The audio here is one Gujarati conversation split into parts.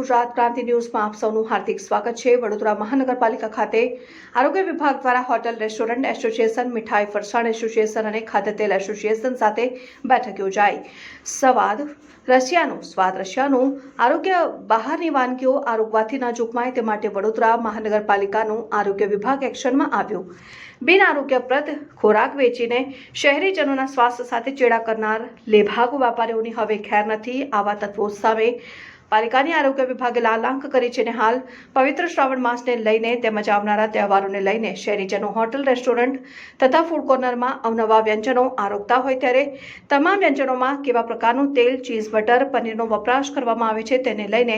ગુજરાત ક્રાંતિ ન્યૂઝમાં આપ સૌનું હાર્દિક સ્વાગત છે। વડોદરા મહાનગરપાલિકા ખાતે આરોગ્ય વિભાગ દ્વારા હોટેલ રેસ્ટોરન્ટ એસોસિએશન, મીઠાઈ ફરસાણ એસોસિએશન અને ખાદ્યતેલ એસોસિએશન સાથે બેઠક યોજાઈ। સ્વાદ રશિયાનું આરોગ્ય બહારની વાનગીઓ આરોગવાથી ન ચૂકવાય તે માટે વડોદરા મહાનગરપાલિકાનું આરોગ્ય વિભાગ એક્શનમાં આવ્યું। બિન આરોગ્યપ્રદ ખોરાક વેચીને શહેરીજનોના સ્વાસ્થ્ય સાથે ચેડા કરનાર લેભાગુ વેપારીઓની હવે ખેર નથી। આવા તત્વો સામે પાલિકાની આરોગ્ય વિભાગે લાલાંક કરી છે। હાલ પવિત્ર શ્રાવણ માસને લઈને તેમજ આવનારા તહેવારોને લઈને શહેરીજનો હોટલ, રેસ્ટોરન્ટ તથા ફૂડ કોર્નરમાં અવનવા વ્યંજનો આરોગતા હોય ત્યારે તમામ વ્યંજનોમાં કેવા પ્રકારનું તેલ, ચીઝ, બટર, પનીરનો વપરાશ કરવામાં આવે છે તેને લઈને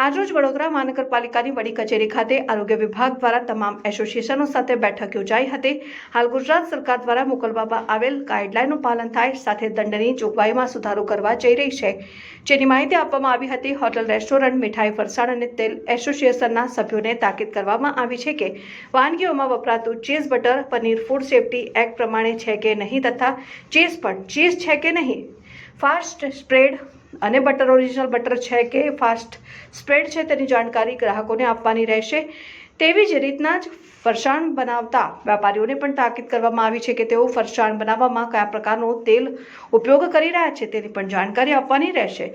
આજરોજ વડોદરા મહાનગરપાલિકાની વડી કચેરી ખાતે આરોગ્ય વિભાગ દ્વારા તમામ એસોસિએશનો સાથે બેઠક યોજાઈ હતી। હાલ ગુજરાત સરકાર દ્વારા મોકલવામાં આવેલ ગાઈડલાઈનનું પાલન થાય સાથે દંડની જોગવાઈમાં સુધારો કરવા જઈ રહી છે, જેની માહિતી આપવામાં આવી હતી। હોટલ, રેસ્ટોરન્ટ, મીઠાઈ ફરસાણ અને તેલ એસોસિએશનના સભ્યોને તાકીદ કરવામાં આવી છે કે વાનગીઓમાં વપરાતું cheese, butter, paneer food safety act પ્રમાણે છે કે નહીં તથા ચીઝ પણ ચીઝ છે કે નહીં, ફાસ્ટ સ્પ્રેડ અને બટર ઓરિજિનલ બટર છે કે ફાસ્ટ સ્પ્રેડ છે તેની જાણકારી ગ્રાહકોને આપવાની રહેશે। તેવી જ રીતના જ ફરસાણ બનાવતા વેપારીઓને પણ તાકીદ કરવામાં આવી છે કે તેઓ ફરસાણ બનાવવામાં કયા પ્રકારનું તેલ ઉપયોગ કરી રહ્યા છે તેની પણ જાણકારી આપવાની રહેશે।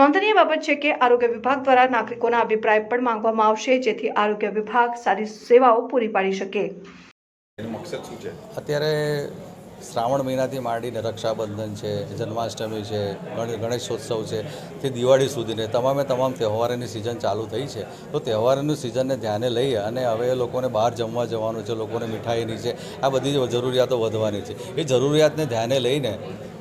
નોંધનીય બાબત છે કે આરોગ્ય વિભાગ દ્વારા નાગરિકોના અભિપ્રાય પણ માંગવામાં આવશે જેથી આરોગ્ય વિભાગ સારી સેવાઓ પૂરી પાડી શકે। મકસદ શું છે? અત્યારે શ્રાવણ મહિનાથી માંડીને રક્ષાબંધન છે, જન્માષ્ટમી છે, ગણેશોત્સવ છે, તે દિવાળી સુધીને તમામ તહેવારોની સિઝન ચાલુ થઈ છે। તો તહેવારોની સિઝનને ધ્યાને લઈ અને હવે લોકોને બહાર જમવા જવાનું છે, લોકોને મીઠાઈની છે, આ બધી જરૂરિયાતો વધવાની છે। એ જરૂરિયાતને ધ્યાને લઈને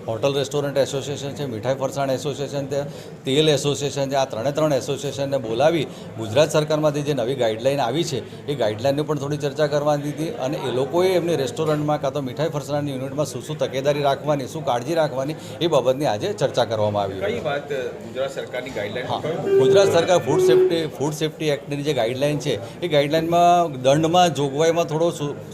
હોટલ રેસ્ટોરન્ટ એસોસિએશન છે, મીઠાઈ ફરસાણ એસોસિએશન છે, તેલ એસોસિએશન છે, આ ત્રણ એસોસિએશનને બોલાવી ગુજરાત સરકારમાંથી જે નવી ગાઈડલાઈન આવી છે એ ગાઈડલાઈનની પણ થોડી ચર્ચા કરવાની હતી અને એ લોકોએ એમની રેસ્ટોરન્ટમાં કાં તો મીઠાઈ ફરસાણની યુનિટમાં શું તકેદારી રાખવાની, શું કાળજી રાખવાની એ બાબતની આજે ચર્ચા કરવામાં આવી। કઈ વાત ગુજરાત સરકારની ગાઈડલાઈન? હા, ગુજરાત સરકાર ફૂડ સેફ્ટી એક્ટની જે ગાઈડલાઈન છે એ ગાઈડલાઈનમાં દંડમાં જોગવાઈમાં થોડો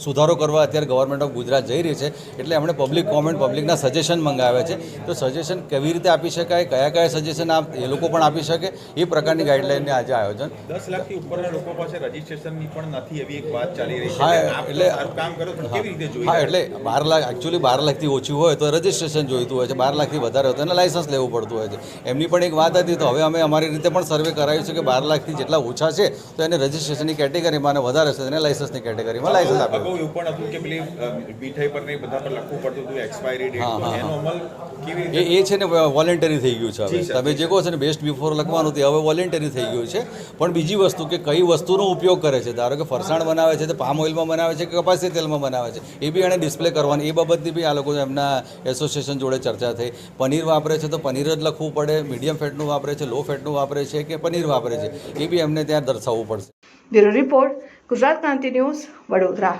સુધારો કરવા અત્યારે ગવર્મેન્ટ ઓફ ગુજરાત જઈ રહી છે, એટલે એમણે પબ્લિક કોમેન્ટ, પબ્લિકના સજેશન મંગાવ્યા છે। તો સજેશન કેવી રીતે આપી શકાય, કયા સજેશન એ લોકો પણ આપી શકે એ પ્રકારની ગાઈડલાઈનને આજે આયોજન। 10 લાખથી ઉપરના લોકો પાસે રજીસ્ટ્રેશનની પણ નથી એવી એક વાત ચાલી રહી છે। હા, એટલે કામ કરો પણ કેવી રીતે જોઈએ? હા, એટલે 12 લાખ એકચ્યુઅલી 12 લાખથી ઓછું હોય તો રજીસ્ટ્રેશન જોઈતું હોય છે, 12 લાખથી વધારે હોય તો એને લાયસન્સ લેવું પડતું હોય છે। એમની પણ એક વાત હતી, તો હવે અમે અમારી રીતે પણ સર્વે કરાવ્યું છે કે 12 લાખથી જેટલા ઓછા છે તો એને રજીસ્ટ્રેશનની કેટેગરીમાં અને વધારે છે એને લાયસન્સની કેટેગરીમાં લાયસન્સ આપે। અગાઉ એવું પણ હતું કે પેલી મીઠાઈ પર ને બધા પર લખવું પડતું હતું એક્સપાયરી ડેટ, એનો અમલ કેવી રીતે? એ છે ને વોલેન્ટરી થઈ ગયું છે। હવે તમે જે કહો છો ને બેસ્ટ બિફોર લખવાનું તે હવે વોલેન્ટરી થઈ ગયું છે। પણ બીજી વસ્તુ કે કઈ વસ્તુનો ઉપયોગ કરે છે, ધારો કે ફરસાણ બનાવે છે તો પામ ઓઇલમાં બનાવે છે કે કપાસી તેલમાં બનાવે છે એ બી એને ડિસ્પ્લે કરવાની, એ બાબતની બી આ લોકો એમના એસોસિએશન જોડે ચર્ચા થઈ। પનીર વાપરે છે તો પનીર જ લખવું પડે, મીડિયમ ફેટનું વાપરે છે, લો ફેટનું વાપરે છે કે પનીર વાપરે છે એ બી એમને ત્યાં દર્શાવવું પડશે। બ્યુરો રિપોર્ટ, ગુજરાત ક્રાંતિ ન્યૂઝ, વડોદરા।